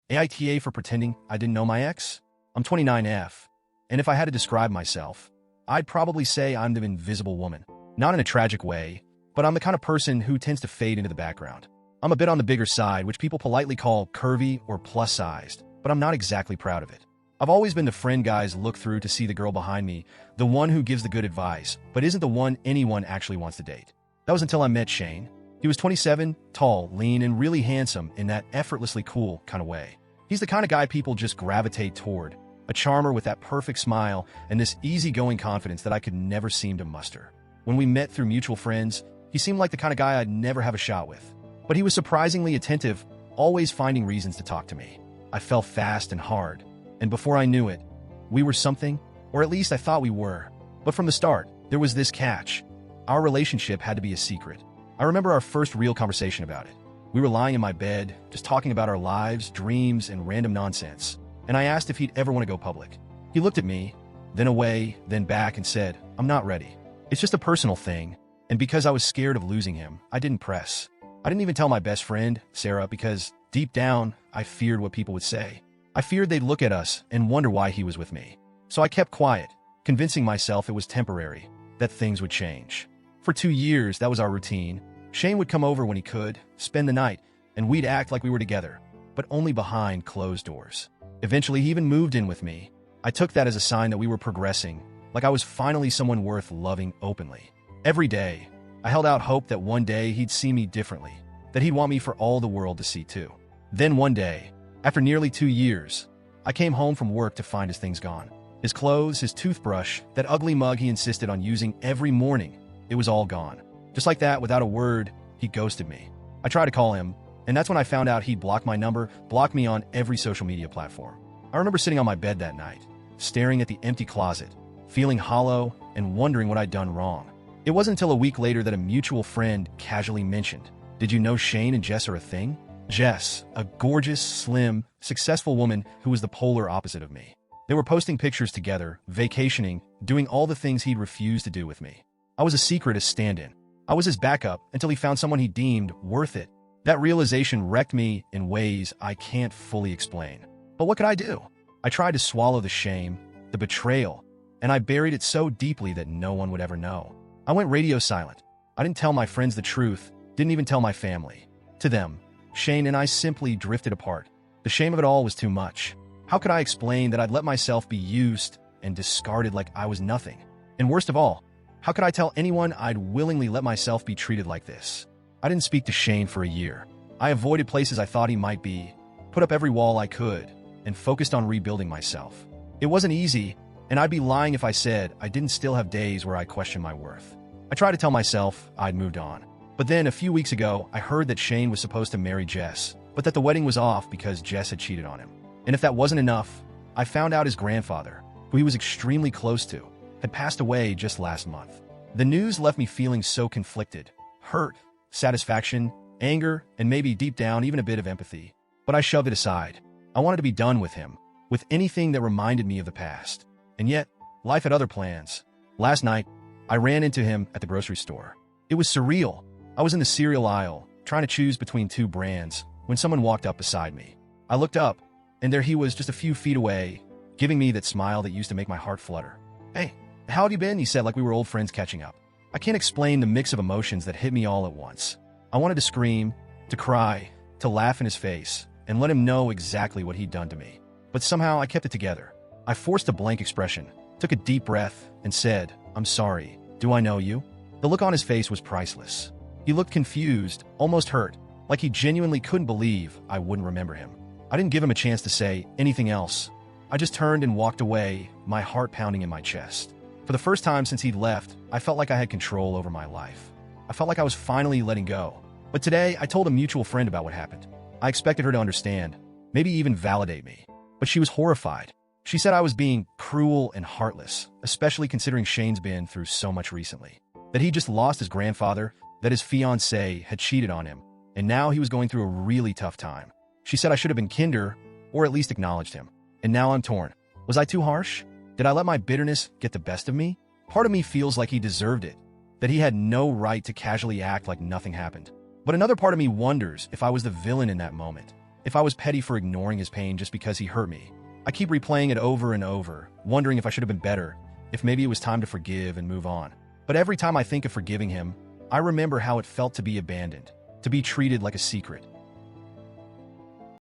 AITA for pretending I didn't know my ex? I'm 29F, and if I had to describe myself, I'd probably say I'm the invisible woman. Not in a tragic way, but I'm the kind of person who tends to fade into the background. I'm a bit on the bigger side, which people politely call curvy or plus-sized, but I'm not exactly proud of it. I've always been the friend guys look through to see the girl behind me, the one who gives the good advice, but isn't the one anyone actually wants to date. That was until I met Shane. He was 27, tall, lean, and really handsome in that effortlessly cool kind of way. He's the kind of guy people just gravitate toward, a charmer with that perfect smile and this easygoing confidence that I could never seem to muster. When we met through mutual friends, he seemed like the kind of guy I'd never have a shot with. But he was surprisingly attentive, always finding reasons to talk to me. I fell fast and hard, and before I knew it, we were something, or at least I thought we were. But from the start, there was this catch. Our relationship had to be a secret. I remember our first real conversation about it. We were lying in my bed, just talking about our lives, dreams, and random nonsense. And I asked if he'd ever want to go public. He looked at me, then away, then back, and said, "I'm not ready. It's just a personal thing." And because I was scared of losing him, I didn't press. I didn't even tell my best friend, Sarah, because deep down, I feared what people would say. I feared they'd look at us and wonder why he was with me. So I kept quiet, convincing myself it was temporary, that things would change. For 2 years, that was our routine. Shane would come over when he could, spend the night, and we'd act like we were together, but only behind closed doors. Eventually, he even moved in with me. I took that as a sign that we were progressing, like I was finally someone worth loving openly. Every day, I held out hope that one day he'd see me differently, that he'd want me for all the world to see too. Then one day, after nearly 2 years, I came home from work to find his things gone. His clothes, his toothbrush, that ugly mug he insisted on using every morning, it was all gone. Just like that, without a word, he ghosted me. I tried to call him, and that's when I found out he'd blocked my number, blocked me on every social media platform. I remember sitting on my bed that night, staring at the empty closet, feeling hollow and wondering what I'd done wrong. It wasn't until a week later that a mutual friend casually mentioned, "Did you know Shane and Jess are a thing?" Jess, a gorgeous, slim, successful woman who was the polar opposite of me. They were posting pictures together, vacationing, doing all the things he'd refused to do with me. I was a secret as stand-in. I was his backup until he found someone he deemed worth it. That realization wrecked me in ways I can't fully explain. But what could I do? I tried to swallow the shame, the betrayal, and I buried it so deeply that no one would ever know. I went radio silent. I didn't tell my friends the truth, didn't even tell my family. To them, Shane and I simply drifted apart. The shame of it all was too much. How could I explain that I'd let myself be used and discarded like I was nothing? And worst of all, how could I tell anyone I'd willingly let myself be treated like this? I didn't speak to Shane for a year. I avoided places I thought he might be, put up every wall I could, and focused on rebuilding myself. It wasn't easy, and I'd be lying if I said I didn't still have days where I questioned my worth. I tried to tell myself I'd moved on. But then, a few weeks ago, I heard that Shane was supposed to marry Jess, but that the wedding was off because Jess had cheated on him. And if that wasn't enough, I found out his grandfather, who he was extremely close to, had passed away just last month. The news left me feeling so conflicted, hurt, satisfaction, anger, and maybe deep down even a bit of empathy. But I shoved it aside. I wanted to be done with him, with anything that reminded me of the past. And yet, life had other plans. Last night, I ran into him at the grocery store. It was surreal. I was in the cereal aisle, trying to choose between 2 brands, when someone walked up beside me. I looked up, and there he was just a few feet away, giving me that smile that used to make my heart flutter. "Hey, how have you been?" he said, like we were old friends catching up. I can't explain the mix of emotions that hit me all at once. I wanted to scream, to cry, to laugh in his face, and let him know exactly what he'd done to me. But somehow I kept it together. I forced a blank expression, took a deep breath, and said, "I'm sorry. Do I know you?" The look on his face was priceless. He looked confused, almost hurt, like he genuinely couldn't believe I wouldn't remember him. I didn't give him a chance to say anything else. I just turned and walked away, my heart pounding in my chest. For the first time since he'd left, I felt like I had control over my life. I felt like I was finally letting go. But today, I told a mutual friend about what happened. I expected her to understand, maybe even validate me. But she was horrified. She said I was being cruel and heartless, especially considering Shane's been through so much recently. That he just lost his grandfather, that his fiancée had cheated on him, and now he was going through a really tough time. She said I should have been kinder, or at least acknowledged him. And now I'm torn. Was I too harsh? Did I let my bitterness get the best of me? Part of me feels like he deserved it, that he had no right to casually act like nothing happened. But another part of me wonders if I was the villain in that moment, If I was petty for ignoring his pain just because he hurt me, I keep replaying it over and over, wondering if I should have been better, if maybe it was time to forgive and move on. But every time I think of forgiving him, I remember how it felt to be abandoned, to be treated like a secret,